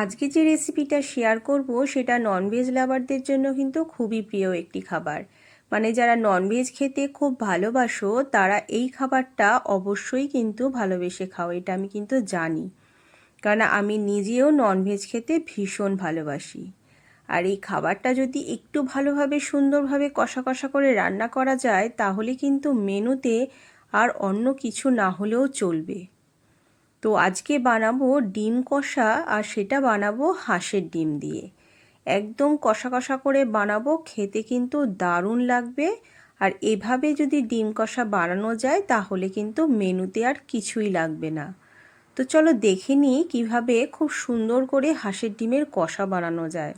আজকে যে রেসিপিটা শেয়ার করব সেটা ননভেজ লাভারদের জন্য কিন্তু খুবই প্রিয় একটি খাবার। মানে যারা ননভেজ খেতে খুব ভালোবাসো তারা এই খাবারটা অবশ্যই কিন্তু ভালোবেসে খাও, এটা আমি কিন্তু জানি, কারণ আমি নিজেও ননভেজ খেতে ভীষণ ভালোবাসি। আর এই খাবারটা যদি একটু ভালোভাবে সুন্দরভাবে কষা কষা করে রান্না করা যায় তাহলে কিন্তু মেনুতে আর অন্য কিছু না হলেও চলবে। তো আজকে বানাবো ডিম কষা, আর সেটা বানাবো হাঁসের ডিম দিয়ে। একদম কষা কষা করে বানাবো, খেতে কিন্তু দারুণ লাগবে। আর এভাবে যদি ডিম কষা বানানো যায় তাহলে কিন্তু মেনুতে আর কিছুই লাগবে না। তো চলো দেখে নিই কীভাবে খুব সুন্দর করে হাঁসের ডিমের কষা বানানো যায়।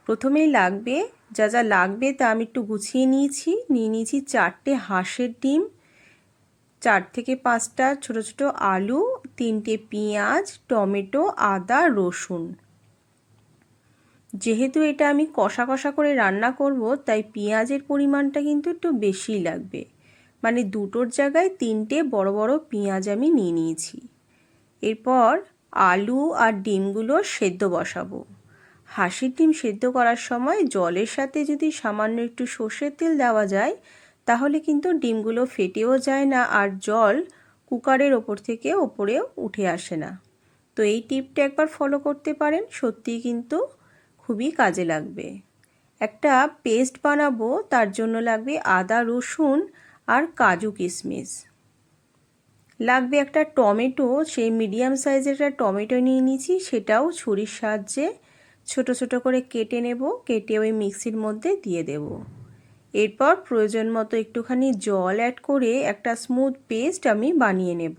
প্রথমেই লাগবে, যা যা লাগবে তা আমি একটু গুছিয়ে নিয়েছি 4টে হাঁসের ডিম, 4 থেকে 5টা ছোটো ছোটো আলু, 3টে পেঁয়াজ, টমেটো, আদা, রসুন। যেহেতু এটা আমি কষা কষা করে রান্না করব তাই পেঁয়াজের পরিমাণটা কিন্তু একটু বেশিই লাগবে, মানে দুটোর জায়গায় 3টে বড় বড় পেঁয়াজ আমি নিয়ে নিয়েছি। এরপর আলু আর ডিমগুলো সেদ্ধ বসাবো। হাঁসের ডিম সেদ্ধ করার সময় জলের সাথে যদি সামান্য একটু সর্ষের তেল দেওয়া যায় তাহলে কিন্তু ডিমগুলো ফেটেও যায় না, আর জল কুকারের ওপর থেকে ওপরেও উঠে আসে না। তো এই টিপটা একবার ফলো করতে পারেন, সত্যিই কিন্তু খুবই কাজে লাগবে। একটা পেস্ট বানাবো, তার জন্য লাগবে আদা, রসুন আর কাজু কিশমিশ। লাগবে একটা টমেটো, সেই মিডিয়াম সাইজের একটা টমেটো নিয়ে নিয়েছি, সেটাও ছুরির সাহায্যে ছোট ছোট করে কেটে নেব, কেটে ওই মিক্সির মধ্যে দিয়ে দেব। এরপর প্রয়োজন মতো একটুখানি জল অ্যাড করে একটা স্মুথ পেস্ট আমি বানিয়ে নেব।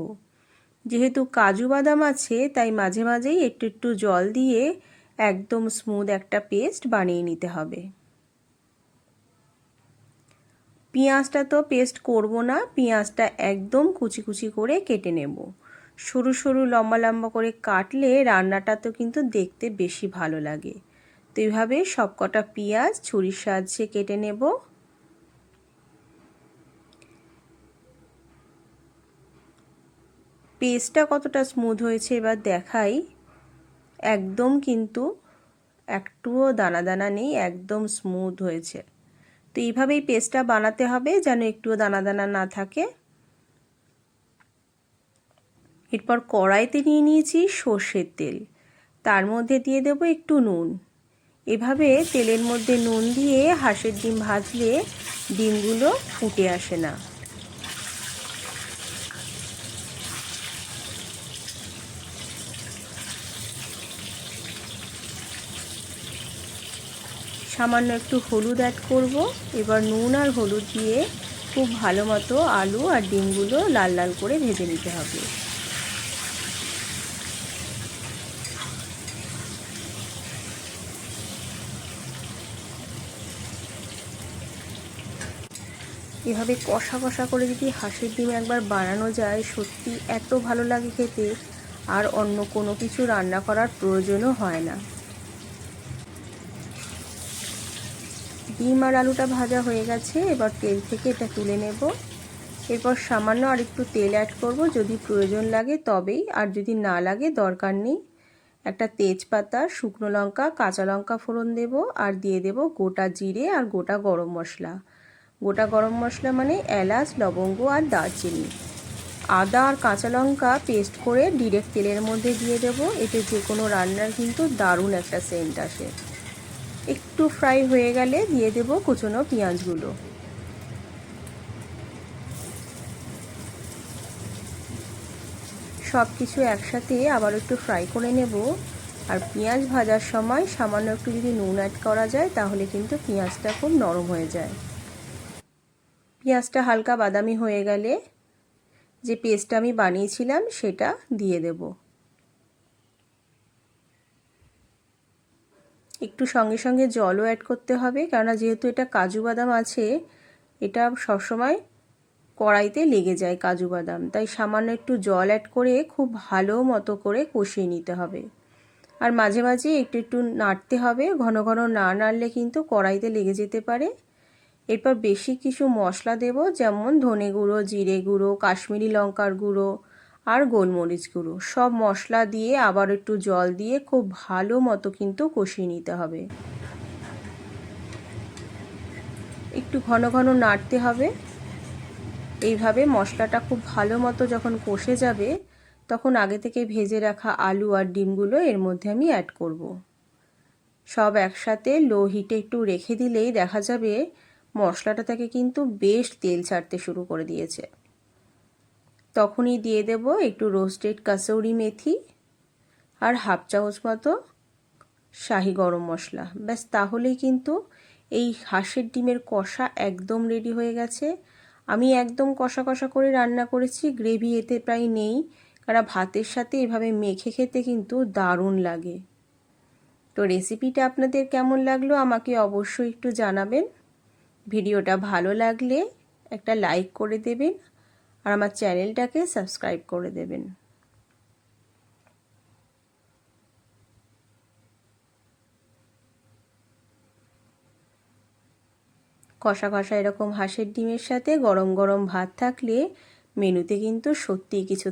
যেহেতু কাজু বাদাম আছে তাই মাঝে মাঝেই একটু একটু জল দিয়ে একদম স্মুথ একটা পেস্ট বানিয়ে নিতে হবে। পেঁয়াজটা তো পেস্ট করব না, পেঁয়াজটা একদম কুচি কুচি করে কেটে নেব। সরু সরু লম্বা লম্বা করে কাটলে রান্নাটা তো কিন্তু দেখতে বেশি ভালো লাগে। তো এইভাবে সবকটা পেঁয়াজ ছুরির সাহায্যে কেটে নেব। পেস্টটা কতটা স্মুথ হয়েছে এবার দেখাই। একদম কিন্তু একটুও দানা দানা নেই, একদম স্মুথ হয়েছে। তো এইভাবেই পেস্টটা বানাতে হবে যেন একটুও দানা দানা না থাকে। এরপর কড়াইতে নিয়ে নিয়েছি সর্ষের তেল, তার মধ্যে দিয়ে দেব একটু নুন। এভাবে তেলের মধ্যে নুন দিয়ে হাঁসের ডিম ভাজলে ডিমগুলো ফুটে আসে না। সামান্য একটু হলুদ অ্যাড করব। এবার নুন আর হলুদ দিয়ে খুব ভালো মতো আলু আর ডিমগুলো লাল লাল করে ভেজে নিতে হবে। এভাবে কষা কষা করে যদি হাঁসের ডিম একবার বানানো যায় সত্যি এত ভালো লাগে খেতে, আর অন্য কোনো কিছু রান্না করার প্রয়োজনও হয় না। ডিম আর আলুটা ভাজা হয়ে গেছে, এবার তেল থেকে এটা তুলে নেব। এরপর সামান্য আর একটু তেল অ্যাড করব যদি প্রয়োজন লাগে তবেই, আর যদি না লাগে দরকার নেই। একটা তেজপাতা, শুকনো লঙ্কা, কাঁচা লঙ্কা ফোড়ন দেব, আর দিয়ে দেব গোটা জিরে আর গোটা গরম মশলা। গোটা গরম মশলা মানে এলাচ, লবঙ্গ আর দারচিনি। আদা আর কাঁচা লঙ্কা পেস্ট করে ডিরেক্ট তেলের মধ্যে দিয়ে দেব, এতে যে কোনো রান্নার কিন্তু দারুণ একটা সেন্ট আসে। একটু ফ্রাই হয়ে গেলে দিয়ে দেব কুচনো পেঁয়াজগুলো। সব কিছু একসাথে আবার একটু ফ্রাই করে নেব। আর পেঁয়াজ ভাজার সময় সামান্য একটু যদি নুন অ্যাড করা যায় তাহলে কিন্তু পেঁয়াজটা খুব নরম হয়ে যায়। পেঁয়াজটা হালকা বাদামি হয়ে গেলে যে পেস্টটা আমি বানিয়েছিলাম সেটা দিয়ে দেব। একটু সঙ্গে সঙ্গে জলও অ্যাড করতে হবে, কেননা যেহেতু এটা কাজু বাদাম আছে, এটা সবসময় কড়াইতে লেগে যায় কাজু বাদাম, তাই সামান্য একটু জল অ্যাড করে খুব ভালো মতো করে কষিয়ে নিতে হবে। আর মাঝে মাঝে একটু একটু নাড়তে হবে, ঘন ঘন না নাড়লে কিন্তু কড়াইতে লেগে যেতে পারে। এরপর বেশি কিছু মশলা দেব, যেমন ধনে গুঁড়ো, জিরে গুঁড়ো, কাশ্মীরি লঙ্কার গুঁড়ো আর গোলমরিচ গুঁড়ো সব মশলা দিয়ে আবার একটু জল দিয়ে খুব ভালো মতো কিন্তু কষিয়ে নিতে হবে। একটু ঘন ঘন নাড়তে হবে। এইভাবে মশলাটা খুব ভালো মতো যখন কষে যাবে তখন আগে থেকে ভেজে রাখা আলু আর ডিমগুলো এর মধ্যে আমি অ্যাড করব। সব একসাথে লো হিটে একটু রেখে দিলেই দেখা যাবে মশলাটা থেকে কিন্তু বেশ তেল ছাড়তে শুরু করে দিয়েছে। তখনই দিয়ে দেব একটু রোস্টেড কাসৌরি মেথি আর হাফ চামচ মতো শাহি গরম মশলা। ব্যাস তাহলেই কিন্তু এই হাঁসের ডিমের কষা একদম রেডি হয়ে গেছে। আমি একদম কষা কষা করে রান্না করেছি, গ্রেভি এতে প্রায় নেই, কারণ ভাতের সাথে এভাবে মেখে খেতে কিন্তু দারুণ লাগে। তো রেসিপিটা আপনাদের কেমন লাগলো আমাকে অবশ্যই একটু জানাবেন। ভিডিওটা ভালো লাগলে একটা লাইক করে দেবেন আর আমার চ্যানেলটাকে সাবস্ক্রাইব করে দেবেন। কষা কষা এরকম হাঁসের ডিমের সাথে গরম গরম ভাত থাকলে মেনুতে কিন্তু সত্যিই কিছু